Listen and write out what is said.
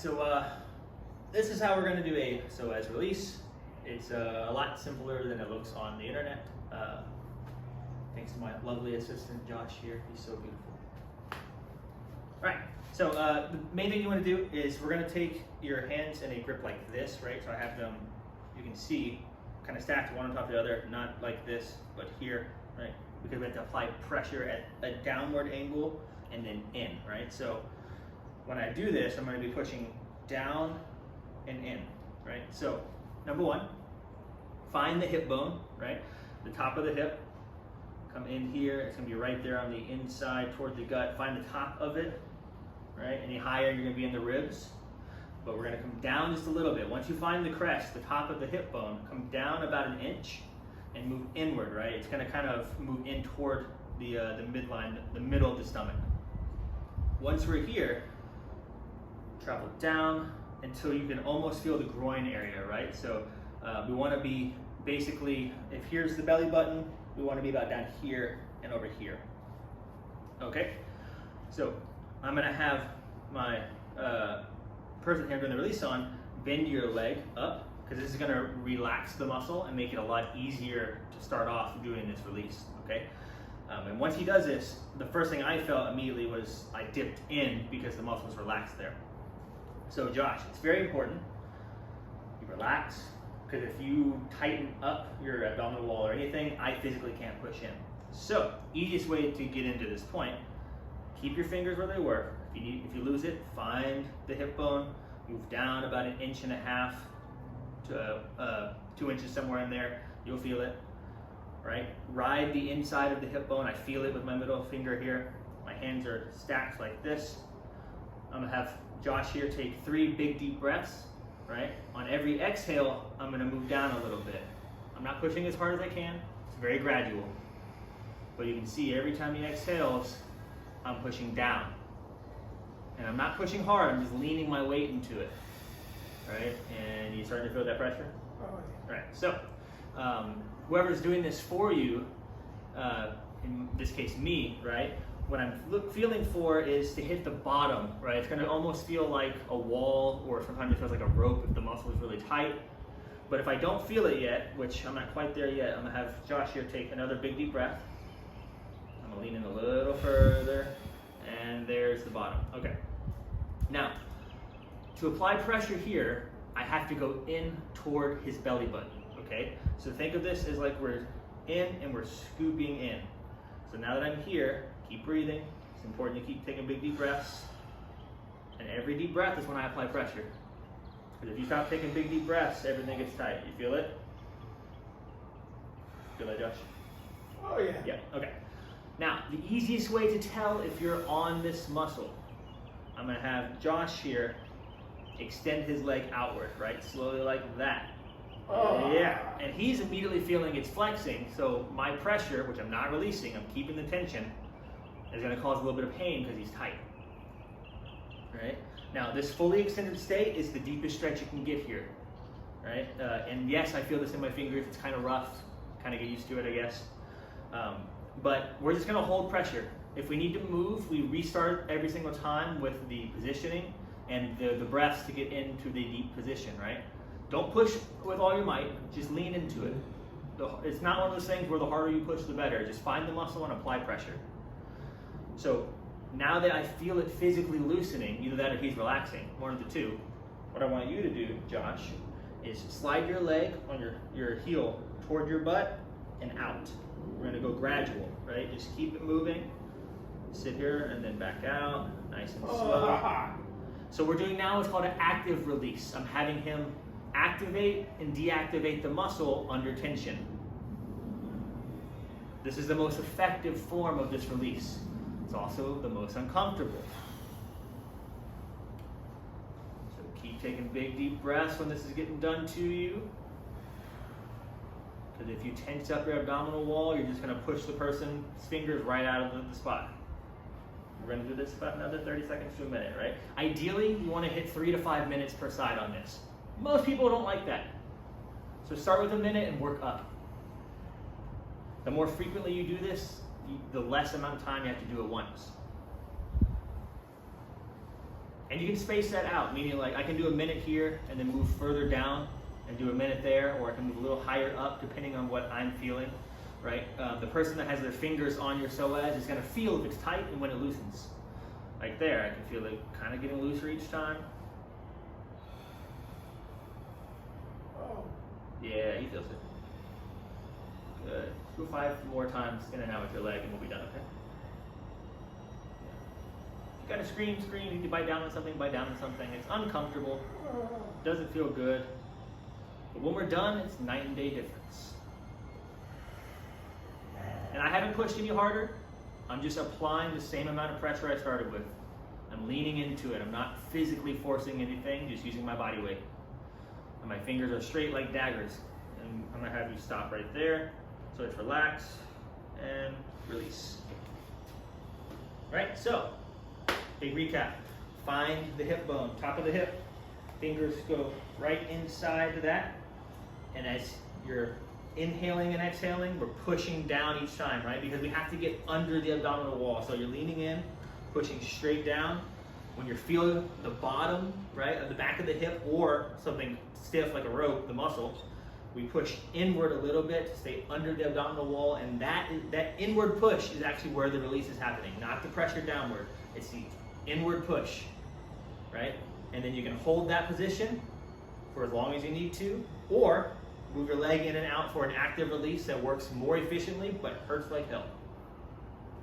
so this is how we're going to do a psoas release. It's a lot simpler than it looks on the internet. Thanks to my lovely assistant Josh here, he's so beautiful. All right, so the main thing you want to do is we're going to take your hands in a grip like this, right? So I have them, you can see, kind of stacked one on top of the other, not like this, but here, right? Because we have to apply pressure at a downward angle and then in, right? So when I do this, I'm going to be pushing down and in, right? So number one, find the hip bone, right? The top of the hip, come in here, it's going to be right there on the inside toward the gut. Find the top of it, right? Any higher, you're going to be in the ribs. But we're going to come down just a little bit. Once you find the crest, the top of the hip bone, come down about an inch and move inward, right? It's going to kind of move in toward the midline, the middle of the stomach. Once we're here, travel down until you can almost feel the groin area, right? So we want to be basically, if here's the belly button, we want to be about down here and over here. Okay? So I'm going to have my person here doing the release on, bend your leg up, because this is going to relax the muscle and make it a lot easier to start off doing this release, okay? And once he does this, the first thing I felt immediately was I dipped in because the muscle was relaxed there. So Josh, it's very important you relax, because if you tighten up your abdominal wall or anything, I physically can't push in. So, easiest way to get into this point, keep your fingers where they were. If you lose it, find the hip bone, move down about 1.5 inches to 2 inches, somewhere in there. You'll feel it, right? Ride the inside of the hip bone. I feel it with my middle finger here. My hands are stacked like this. I'm gonna have Josh here take 3 big deep breaths, right? On every exhale, I'm gonna move down a little bit. I'm not pushing as hard as I can. It's very gradual. But you can see every time he exhales, I'm pushing down. And I'm not pushing hard, I'm just leaning my weight into it, right? And you starting to feel that pressure? Oh, yeah. All right, so whoever's doing this for you, in this case me, right? What I'm feeling for is to hit the bottom, right? It's gonna almost feel like a wall, or sometimes it feels like a rope if the muscle is really tight. But if I don't feel it yet, which I'm not quite there yet, I'm gonna have Josh here take another big deep breath. I'm gonna lean in a little further, and there's the bottom. Okay. Now, to apply pressure here, I have to go in toward his belly button, okay? So think of this as like we're in and we're scooping in. So now that I'm here, keep breathing. It's important to keep taking big deep breaths. And every deep breath is when I apply pressure. Because if you stop taking big deep breaths, everything gets tight. You feel it? Feel that, Josh? Oh, yeah. Yeah, okay. Now, the easiest way to tell if you're on this muscle, I'm gonna have Josh here extend his leg outward, right? Slowly like that. Oh. Yeah, and he's immediately feeling it's flexing, so my pressure, which I'm not releasing, I'm keeping the tension, is gonna cause a little bit of pain because he's tight, right? Now, this fully extended state is the deepest stretch you can get here, right? And yes, I feel this in my fingers. It's kind of rough, kind of get used to it, I guess. But we're just gonna hold pressure. If we need to move, we restart every single time with the positioning and the breaths to get into the deep position, right? Don't push with all your might, just lean into it. It's not one of those things where the harder you push, the better. Just find the muscle and apply pressure. So now that I feel it physically loosening, either that or he's relaxing, one of the two, what I want you to do, Josh, is slide your leg on your heel toward your butt and out. We're gonna go gradual, right? Just keep it moving. Sit here and then back out, nice and slow. So we're doing now what's called an active release. I'm having him activate and deactivate the muscle under tension. This is the most effective form of this release. It's also the most uncomfortable. So keep taking big deep breaths when this is getting done to you. Because if you tense up your abdominal wall, you're just going to push the person's fingers right out of the spot. We're going to do this for about another 30 seconds to a minute, right? Ideally, you want to hit 3 to 5 minutes per side on this. Most people don't like that. So start with a minute and work up. The more frequently you do this, the less amount of time you have to do it once. And you can space that out, meaning like I can do a minute here and then move further down and do a minute there, or I can move a little higher up depending on what I'm feeling, right? The person that has their fingers on your psoas is gonna feel if it's tight and when it loosens. Like there, I can feel it kind of getting looser each time. Oh. Yeah, he feels it. Good. Do 5 more times in and out with your leg and we'll be done, okay? You gotta scream, scream. You can bite down on something, bite down on something. It's uncomfortable. Doesn't feel good. But when we're done, it's night and day difference. And I haven't pushed any harder. I'm just applying the same amount of pressure I started with. I'm leaning into it. I'm not physically forcing anything, just using my body weight. And my fingers are straight like daggers. And I'm gonna have you stop right there. So just relax and release. Right, so big recap. Find the hip bone, top of the hip. Fingers go right inside that. And as you're inhaling and exhaling, we're pushing down each time, right? Because we have to get under the abdominal wall. So you're leaning in, pushing straight down. When you're feeling the bottom, right, of the back of the hip or something stiff like a rope, the muscle, we push inward a little bit to stay under the abdominal wall, and that inward push is actually where the release is happening, not the pressure downward. It's the inward push, right? And then you can hold that position for as long as you need to, or move your leg in and out for an active release that works more efficiently but hurts like hell.